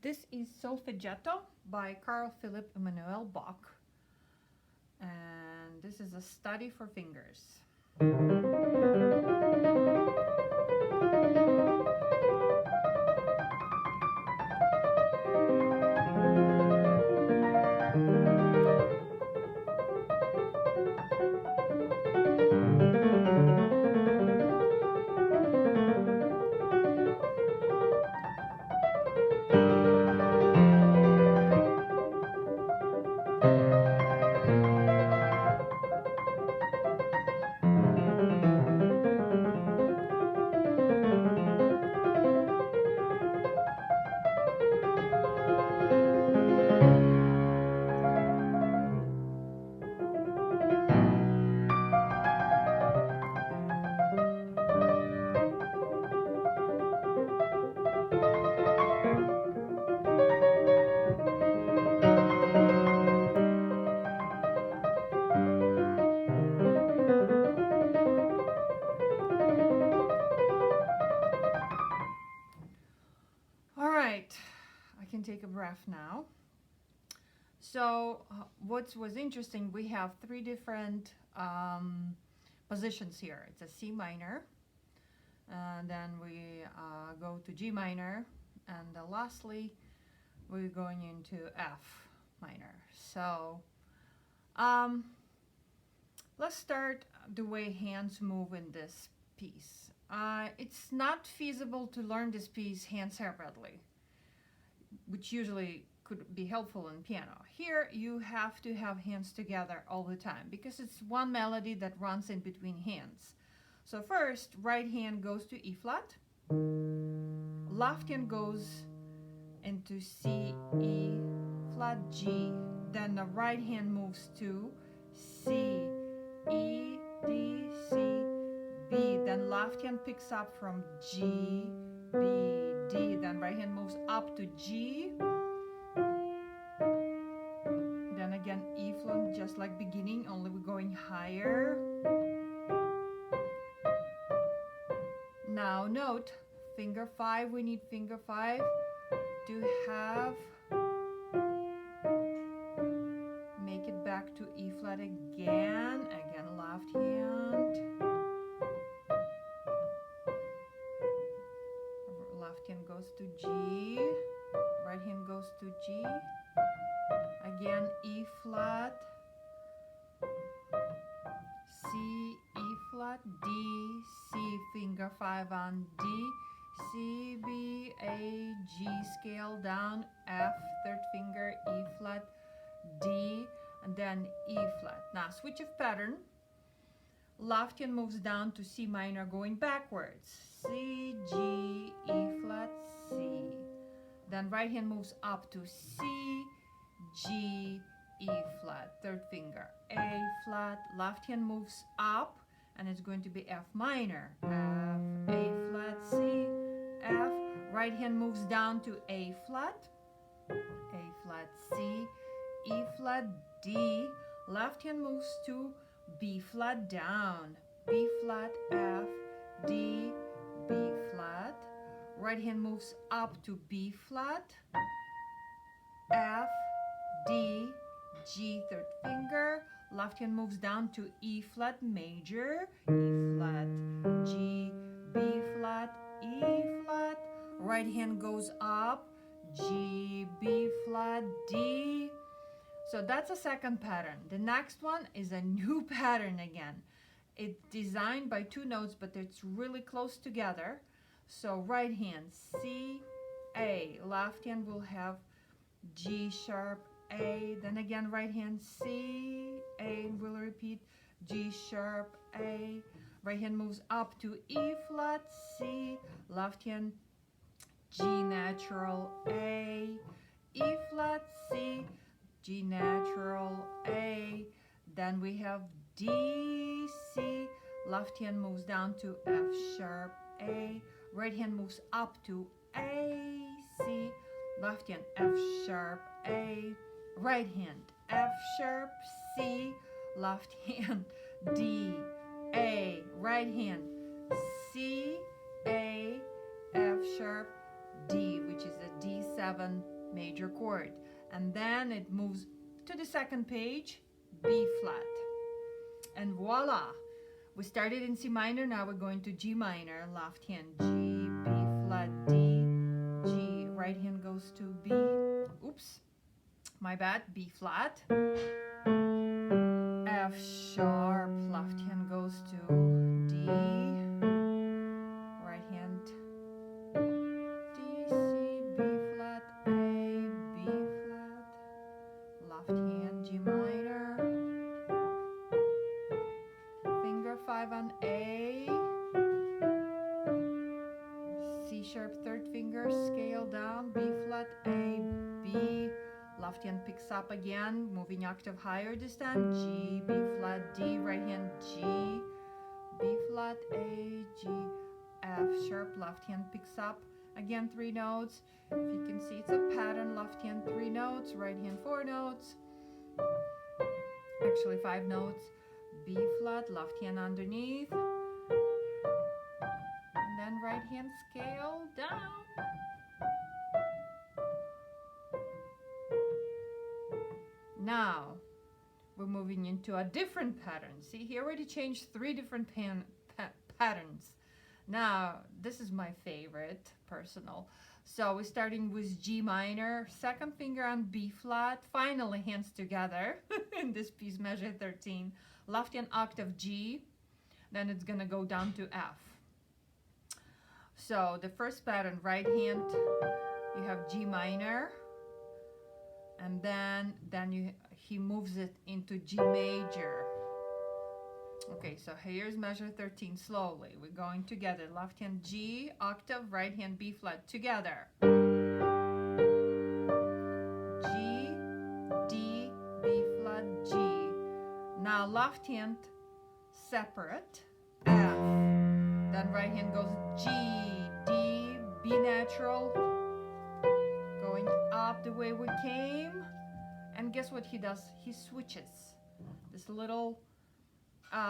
This is Solfeggietto by Philipp Emmanuel Bach, and this is a study for fingers. All right, I can take a breath now. So what was interesting, we have three different positions here. It's a C minor, and then we go to G minor, and lastly we're going into F minor. So let's start the way hands move in this piece. It's not feasible to learn this piece hand separately, which usually could be helpful in piano. Here you have to have hands together all the time because it's one melody that runs in between hands. So first, right hand goes to E flat, left hand goes into C, E flat, G. Then the right hand moves to C, E, D, C, B. Then left hand picks up from G, B, D. Then right hand moves up to G. Then again E flat, just like beginning, only we're going higher. Now note, finger 5, we need finger 5 to have, make it back to E flat again left hand. Left hand goes to G, right hand goes to G, again E flat, C, E flat, D, C, finger 5 on D, C, B, A, G, scale down, F, third finger, E flat, D, and then E flat. Now switch of pattern. Left hand moves down to C minor going backwards. C, G, E flat, C. Then right hand moves up to C, G, E flat, third finger, A flat. Left hand moves up and it's going to be F minor. F, A flat, C, F. Right hand moves down to A flat, C, E flat, D. Left hand moves to B flat down, B flat, F, D, B flat. Right hand moves up to B flat, F, D, G, third finger. Left hand moves down to E flat major, E flat, G, B flat, E flat. Right hand goes up, G, B flat, D. So that's a second pattern. The next one is a new pattern again. It's designed by two notes, but it's really close together. So right hand, C, A. Left hand will have G sharp, A. Then again, right hand, C, A. Will repeat G sharp, A. Right hand moves up to E flat, C. Left hand, G natural, A. E flat, C. G natural, A. Then we have D, C. Left hand moves down to F sharp, A. Right hand moves up to A, C. Left hand F sharp, A. Right hand F sharp, C. Left hand D, A. Right hand C, A, F sharp, D, which is a D7 7 major chord. And then it moves to the second page, B flat. And voila! We started in C minor, now we're going to G minor, left hand G, B flat, D, G. Right hand goes to B, oops, my bad, B flat, F sharp, left hand goes to D, right hand D, C, B flat, A, B flat, left hand G minor, finger 5 on A, C sharp third finger, scale down, B flat, A, B, left hand picks up again, moving octave higher this time, G, B flat, D, right hand G, B flat, A, G, F sharp, left hand picks up, again 3 notes, if you can see it's a pattern, left hand 3 notes, right hand 4 notes, actually 5 notes, B flat, left hand underneath, and then right hand scale down. Now we're moving into a different pattern. See, he already changed 3 different patterns. Now this is my favorite, personal. So we're starting with G minor, second finger on B flat, finally hands together in this piece, measure 13, left hand octave G, then it's gonna go down to F. So the first pattern, right hand, you have G minor, and then he moves it into G major. Okay, so here's measure 13 slowly. We're going together. Left hand G, octave, right hand B flat, together. G, D, B flat, G. Now left hand separate, F. Then right hand goes G, D, B natural, going up the way we came. And guess what he does? He switches this little,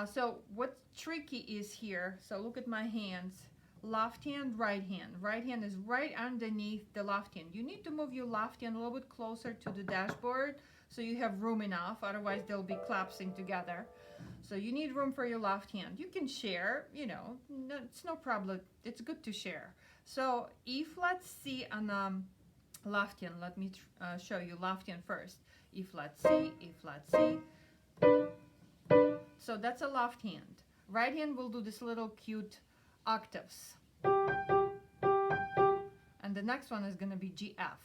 so what's tricky is here, so look at my hands, left hand, right hand is right underneath the left hand. You need to move your left hand a little bit closer to the dashboard so you have room enough, otherwise they'll be collapsing together. So you need room for your left hand. You can share, you know, no, it's no problem, it's good to share. So E flat C on left hand, let me show you left hand first. E flat C, E flat C. So that's a left hand. Right hand will do this little cute octaves. And the next one is going to be G, F.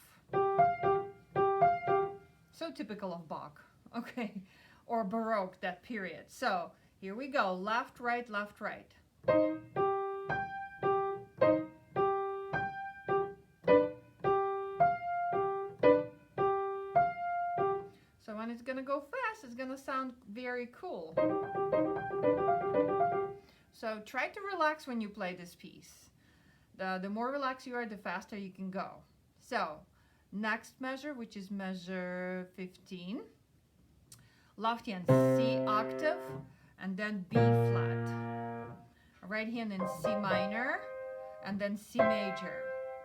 So typical of Bach, okay, or Baroque, that period. So here we go, left, right, left, right. So when it's gonna go fast, it's gonna sound very cool. So try to relax when you play this piece. The more relaxed you are, the faster you can go. So next measure, which is measure 15, left hand C octave, and then B flat. Right hand in C minor, and then C major.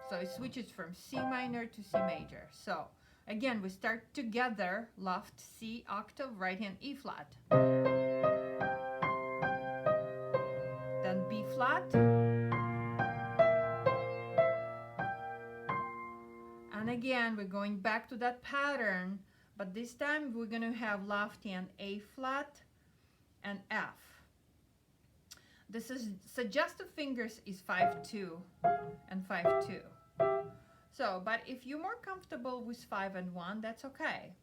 So it switches from C minor to C major. So again, we start together, left C octave, right hand E flat. Then B flat. And again, we're going back to that pattern, but this time we're going to have left hand A flat and F. This is suggested fingers is 5-2 and 5-2. So, but if you're more comfortable with 5 and 1, that's okay.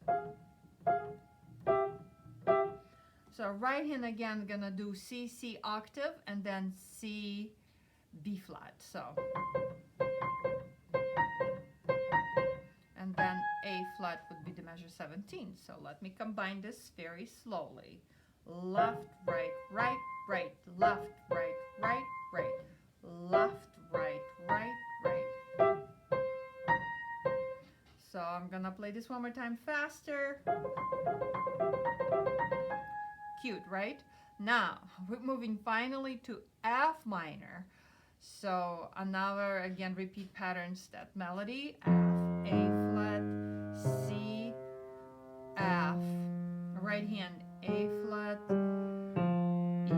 So right hand again gonna do C, C octave, and then C, B flat. So, and then A flat would be the measure 17. So let me combine this very slowly. Left, right, right, right, left, right, right, right, left, right, right, right. So I'm gonna play this one more time faster. Cute, right? Now we're moving finally to F minor. So another, again, repeat patterns, that melody, F, A flat, C, F. Right hand, A flat, E,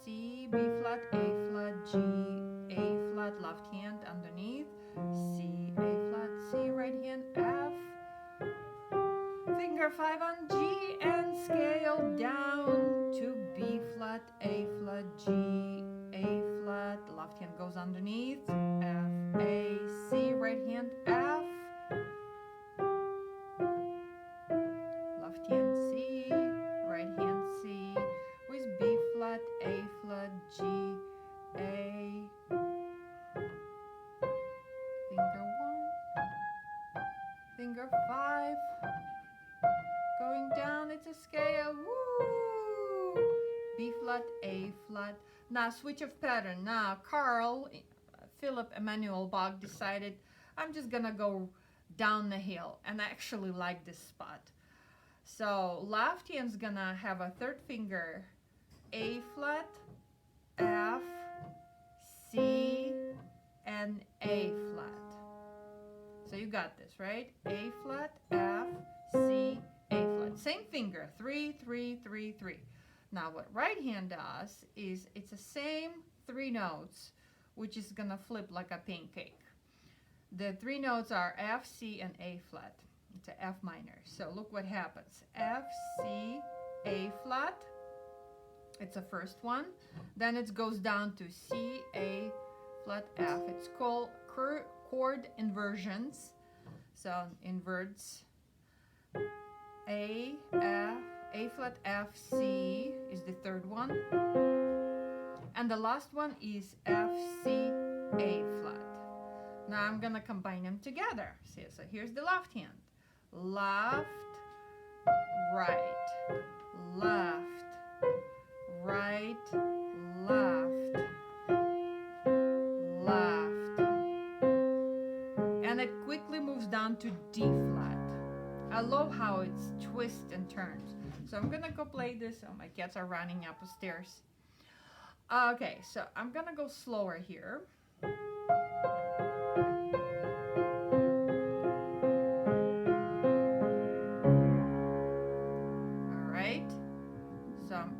C, B flat, A flat, G, A flat, left hand underneath, C, A flat, C, right hand, F, finger 5 on G, and scale down to B flat, A flat, G, A flat, left hand goes underneath, F, A, C, right hand, F, left hand C, right hand C, with B flat, A flat, G, A, finger 1, finger 5, going down, it's a scale, woo! B flat, A flat. Now switch of pattern. Now Carl, Philipp, Emmanuel, Bach decided I'm just gonna go down the hill, and I actually like this spot. So left hand's gonna have a third finger, A flat, F, C, and A flat. So you got this, right? A flat, F, C, A flat. Same finger, 3, 3, 3, 3. Now what right hand does is it's the same 3 notes, which is gonna flip like a pancake. The 3 notes are F, C, and A flat. It's a F minor. So look what happens. F, C, A flat. It's the first one. Then it goes down to C, A flat, F. It's called chord inversions. So inverts A, F, A flat, F, C is the third one. And the last one is F, C, A flat. Now I'm gonna combine them together. See, so here's the left hand. Left, right, left, right, left, left. And it quickly moves down to D flat. I love how it twists and turns. So I'm gonna go play this. Oh, my cats are running up the stairs. Okay, so I'm gonna go slower here. Alright, so I'm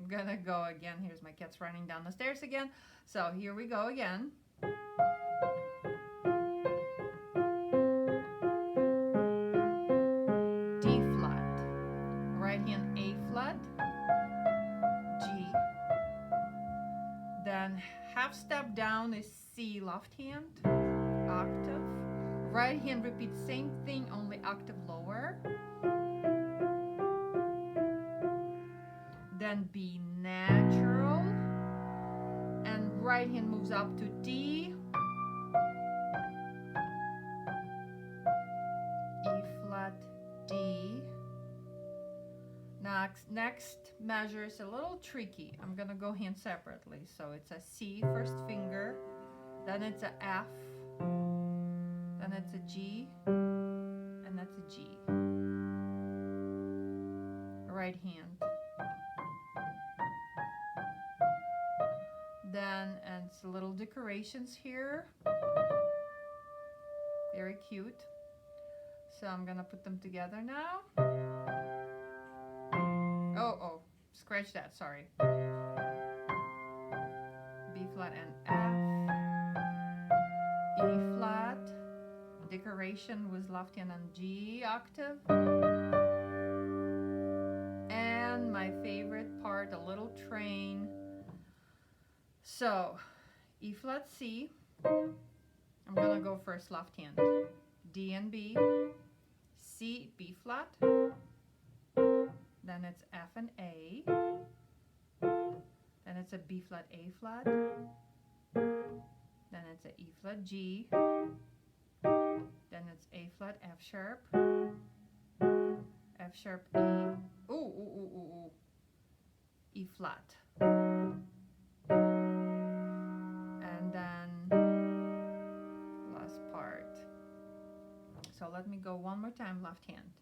gonna go again. Here's my cats running down the stairs again. So here we go again. D flat, right hand A flat, G. Then half step down is C, left hand, octave. Right hand repeats same thing, only octave lower. Then B natural. And right hand moves up to D. E flat, D. Next measure is a little tricky. I'm gonna go hand separately. So it's a C, first finger, then it's a F, then it's a G, and that's a G. Right hand. Then, and it's little decorations here. Very cute. So I'm gonna put them together now. Oh, scratch that, sorry. B flat and F, E flat, decoration with left hand on G octave. And my favorite part, a little train. So, E flat C, I'm gonna go first left hand. D and B, C, B flat, then it's F and A, then it's a B flat, A flat, then it's a E flat, G, then it's A flat, F sharp, F sharp, E, ooh, E flat, and then last part. So let me go one more time, left hand.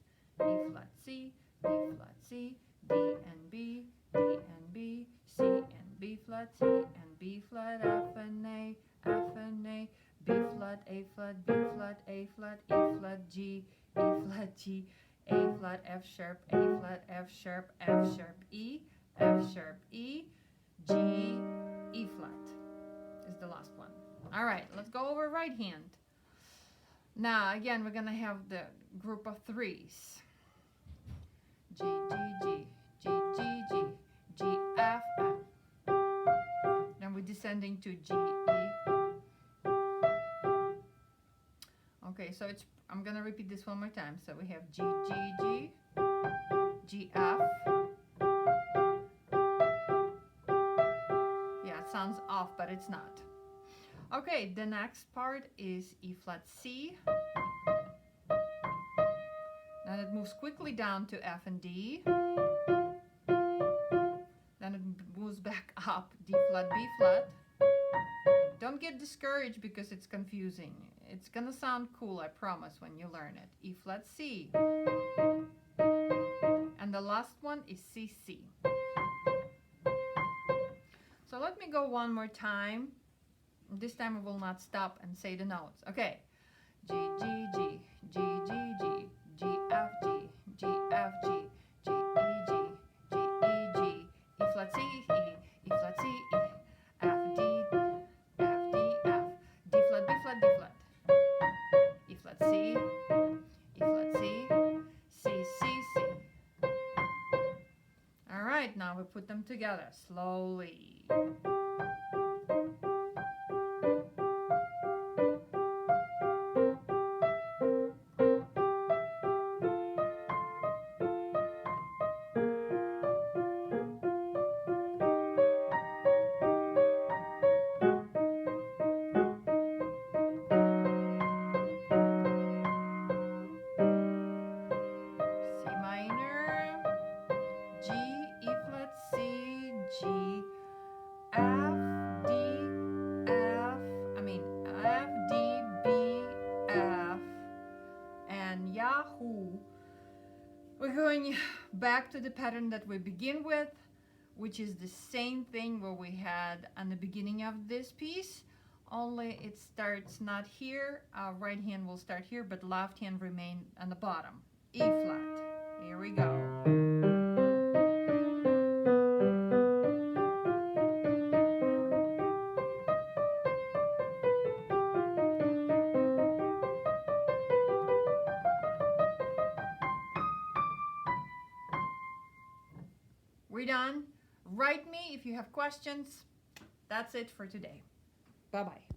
E flat C, B flat C, D and B, D and B, C and B, B flat, C, and B flat, F and A, F and A, B flat, A flat, B flat, A flat, E flat, G, E flat, G, A flat, F sharp, A flat, F sharp, F sharp, E, F sharp, E, G, E flat is the last one. All right, let's go over right hand. Now, again, we're going to have the group of threes. G, G, G, G, G, G, G, F, F. Then we're descending to G, E. Okay, so I'm going to repeat this one more time. So we have G, G, G, G, F. Yeah, it sounds off, but it's not. Okay, the next part is E flat, C. Then it moves quickly down to F and D. Then it moves back up, D flat, B flat. Don't get discouraged because it's confusing. It's gonna sound cool, I promise, when you learn it. E flat, C. And the last one is C, C. So let me go one more time. This time I will not stop and say the notes. Okay. G, G, G, G, G, G, G, F, G, G, F, G, G, E, G, G, E, G, E flat, C, E, E flat, C, E, F, D, F, D, F, D flat, B flat, D flat, E flat, C, E flat, C, C, C, C. All right, now we put them together slowly. We're going back to the pattern that we begin with, which is the same thing where we had on the beginning of this piece, only it starts not here. Right hand will start here, but left hand remain on the bottom. E flat. Here we go. We're done. Write me if you have questions. That's it for today. Bye-bye.